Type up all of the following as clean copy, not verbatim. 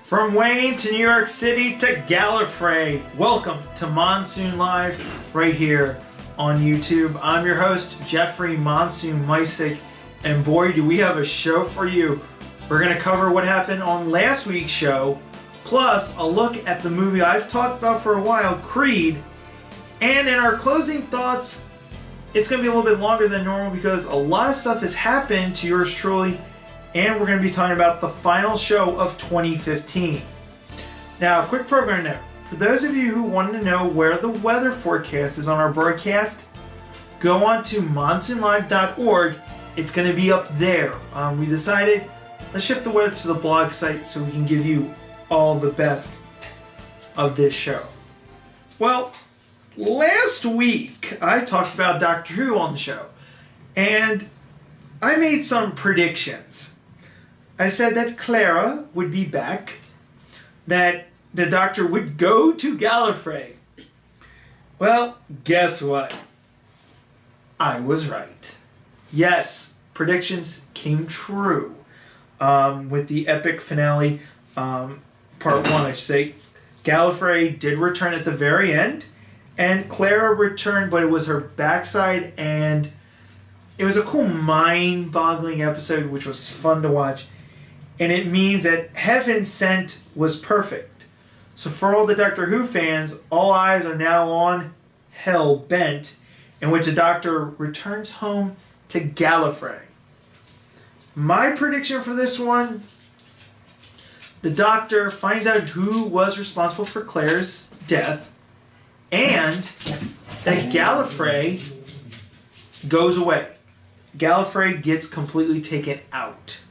From Wayne to New York City to Gallifrey, welcome to Monsoon Live right here on YouTube. I'm your host, Jeffrey Monsoon Mysick, and boy, do we have a show for you. We're going to cover what happened on last week's show, plus a look at the movie I've talked about for a while, Creed, and in our closing thoughts, it's going to be a little bit longer than normal because a lot of stuff has happened to yours truly. And we're going to be talking about the final show of 2015. Now, a quick program note. For those of you who want to know where the weather forecast is on our broadcast, go on to monsoonlive.org. It's going to be up there. We decided, let's shift the weather to the blog site so we can give you all the best of this show. Well, last week I talked about Doctor Who on the show. And I made some predictions. I said that Clara would be back, that the Doctor would go to Gallifrey. Well, guess what? I was right. Yes, predictions came true. With the epic finale, part 1, I should say, Gallifrey did return at the very end, and Clara returned, but it was her backside, and it was a cool mind-boggling episode, which was fun to watch. And it means that Heaven Sent was perfect. So for all the Doctor Who fans, all eyes are now on Hell Bent, in which the Doctor returns home to Gallifrey. My prediction for this one, the Doctor finds out who was responsible for Claire's death, and that Gallifrey goes away. Gallifrey gets completely taken out.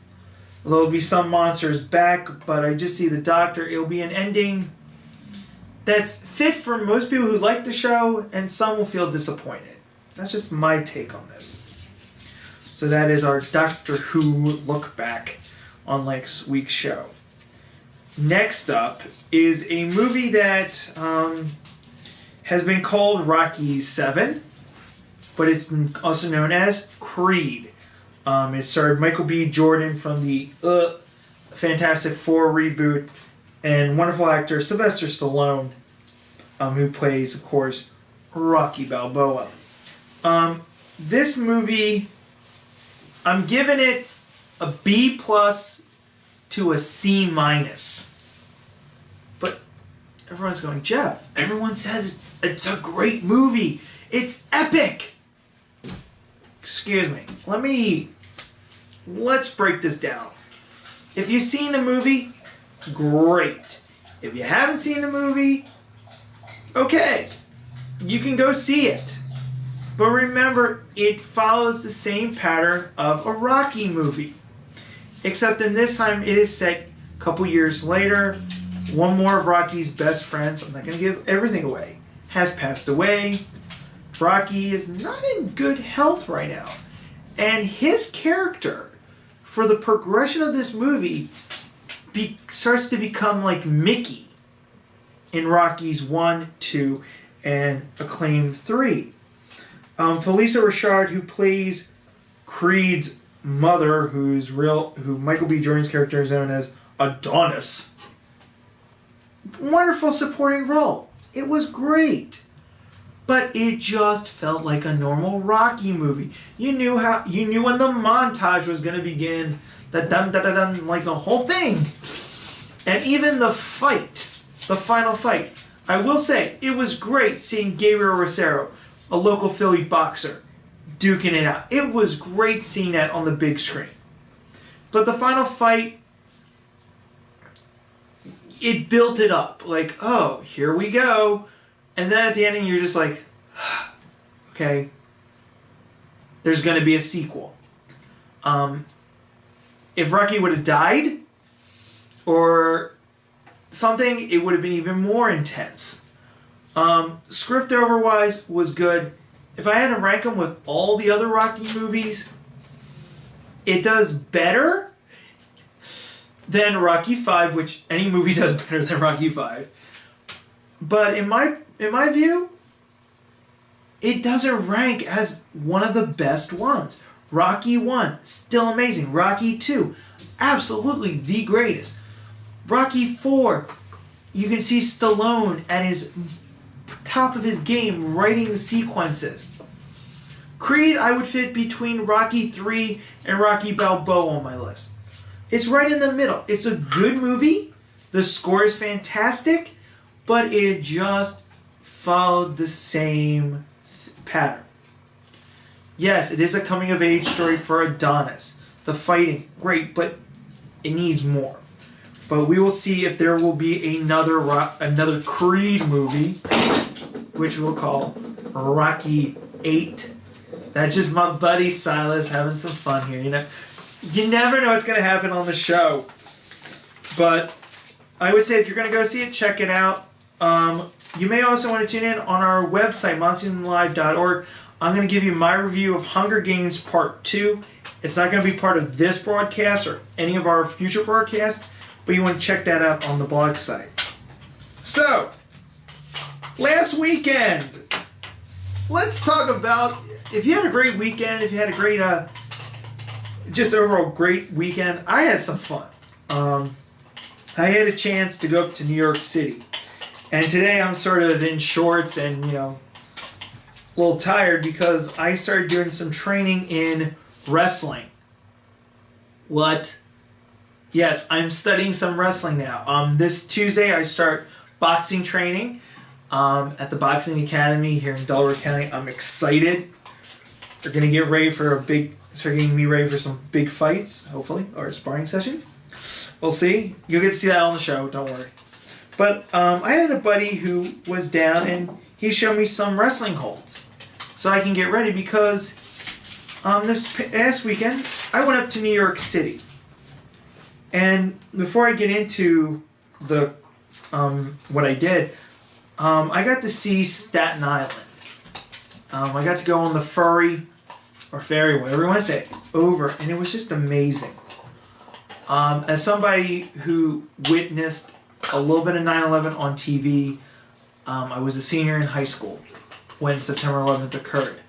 There'll be some monsters back, but I just see the Doctor. It'll be an ending that's fit for most people who like the show, and some will feel disappointed. That's just my take on this. So that is our Doctor Who look back on last week's show. Next up is a movie that has been called Rocky 7, but it's also known as Creed. It starred Michael B. Jordan from the Fantastic Four reboot and wonderful actor Sylvester Stallone, who plays, of course, Rocky Balboa. This movie, I'm giving it a B+ to a C-. But everyone's going, Jeff, everyone says it's a great movie. It's epic. Excuse me. Let's break this down. If you've seen the movie, great. If you haven't seen the movie, okay. You can go see it. But remember, it follows the same pattern of a Rocky movie. Except in this time, it is set a couple years later. One more of Rocky's best friends, I'm not going to give everything away, has passed away. Rocky is not in good health right now. And his character, for the progression of this movie, starts to become like Mickey in Rockies 1, 2, and Acclaim 3. Felicia Rashad, who plays Creed's mother, who Michael B. Jordan's character is known as Adonis. Wonderful supporting role. It was great. But it just felt like a normal Rocky movie. You knew when the montage was going to begin, the dun dun dun dun, like the whole thing. And even the fight, the final fight. I will say, it was great seeing Gabriel Rosero, a local Philly boxer, duking it out. It was great seeing that on the big screen. But the final fight, it built it up. Like, oh, here we go. And then at the ending, you're just like, okay, there's going to be a sequel. If Rocky would have died or something, it would have been even more intense. Script over-wise was good. If I had to rank them with all the other Rocky movies, it does better than Rocky 5, which any movie does better than Rocky 5. But in my view, it doesn't rank as one of the best ones. Rocky 1, still amazing. Rocky 2, absolutely the greatest. Rocky 4, you can see Stallone at his top of his game writing the sequences. Creed, I would fit between Rocky 3 and Rocky Balboa on my list. It's right in the middle. It's a good movie. The score is fantastic, but it just followed the same pattern. Yes, it is a coming-of-age story for Adonis. The fighting, great, but it needs more. But we will see if there will be another Creed movie, which we'll call Rocky 8. That's just my buddy Silas having some fun here. You never know what's going to happen on the show. But I would say if you're going to go see it, check it out. You may also want to tune in on our website, monsoonlive.org. I'm going to give you my review of Hunger Games Part 2. It's not going to be part of this broadcast or any of our future broadcasts, but you want to check that out on the blog site. So, last weekend, let's talk about if you had a great weekend, if you had a great, just overall great weekend. I had some fun. I had a chance to go up to New York City. And today I'm sort of in shorts and, a little tired because I started doing some training in wrestling. What? Yes, I'm studying some wrestling now. This Tuesday I start boxing training at the Boxing Academy here in Delaware County. I'm excited. They're going to get ready for start getting me ready for some big fights, hopefully, or sparring sessions. We'll see. You'll get to see that on the show, don't worry. But I had a buddy who was down and he showed me some wrestling holds so I can get ready because this past weekend I went up to New York City. And before I get into the what I did, I got to see Staten Island. I got to go on the ferry, whatever you want to say, over, and it was just amazing. As somebody who witnessed a little bit of 9/11 on TV, I was a senior in high school when September 11th occurred.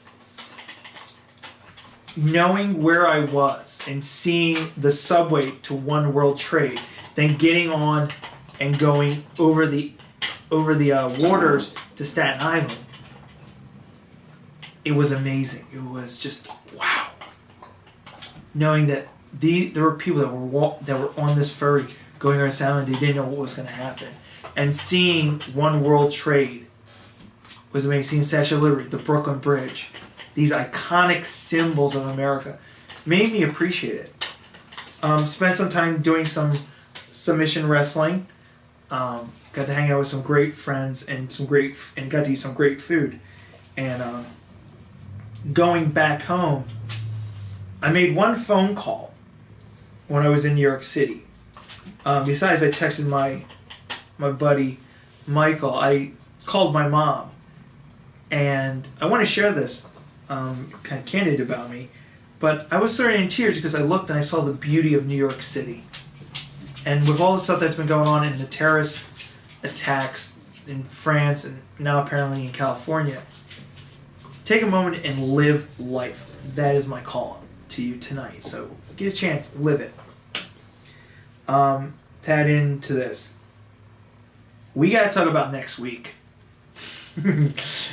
Knowing where I was and seeing the subway to One World Trade, then getting on and going over the waters to Staten Island, it was amazing. It was just wow. Knowing that there were people that were on this ferry going around Staten Island, they didn't know what was going to happen, and seeing One World Trade was amazing. Seeing Statue of Liberty, the Brooklyn Bridge, these iconic symbols of America, made me appreciate it. Spent some time doing some submission wrestling. Got to hang out with some great friends and got to eat some great food. And going back home, I made one phone call when I was in New York City. Besides, I texted my buddy Michael. I called my mom, and I want to share this. Kind of candid about me, but I was sort of in tears because I looked and I saw the beauty of New York City. And with all the stuff that's been going on in the terrorist attacks in France and now apparently in California, take a moment and live life. That is my call to you tonight. So get a chance, live it. To add into this, we got to talk about next week.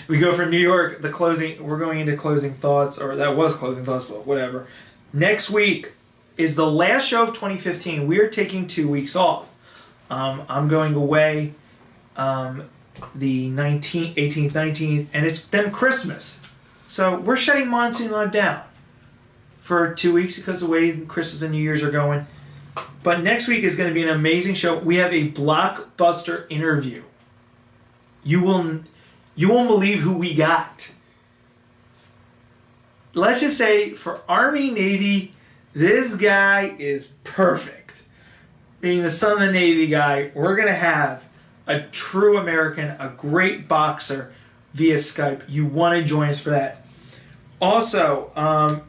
We go from New York, we're going into closing thoughts, or that was closing thoughts, but whatever. Next week is the last show of 2015. We are taking 2 weeks off. I'm going away the 19th, 18th, 19th, and it's then Christmas. So we're shutting Monsoon Live down for 2 weeks because of the way Christmas and New Year's are going. But next week is going to be an amazing show. We have a blockbuster interview. You won't believe who we got. Let's just say for Army, Navy, this guy is perfect. Being the son of the Navy guy, we're going to have a true American, a great boxer via Skype. You want to join us for that. Also,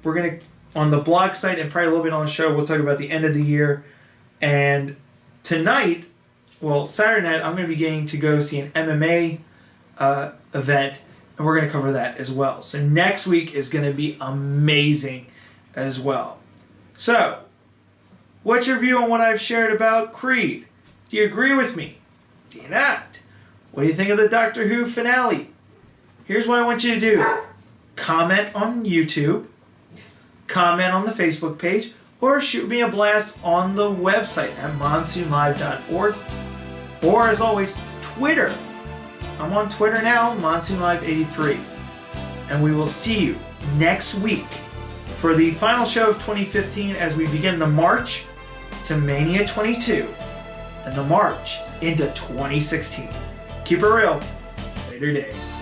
we're going to, on the blog site and probably a little bit on the show, we'll talk about the end of the year. And tonight, Saturday night, I'm going to be getting to go see an MMA event, and we're going to cover that as well. So next week is going to be amazing as well. So, what's your view on what I've shared about Creed? Do you agree with me? Do you not? What do you think of the Doctor Who finale? Here's what I want you to do. Comment on YouTube, comment on the Facebook page, or shoot me a blast on the website at monsoonlive.org. Or, as always, Twitter. I'm on Twitter now, MonsoonLive83. And we will see you next week for the final show of 2015 as we begin the march to Mania 22 and the march into 2016. Keep it real. Later days.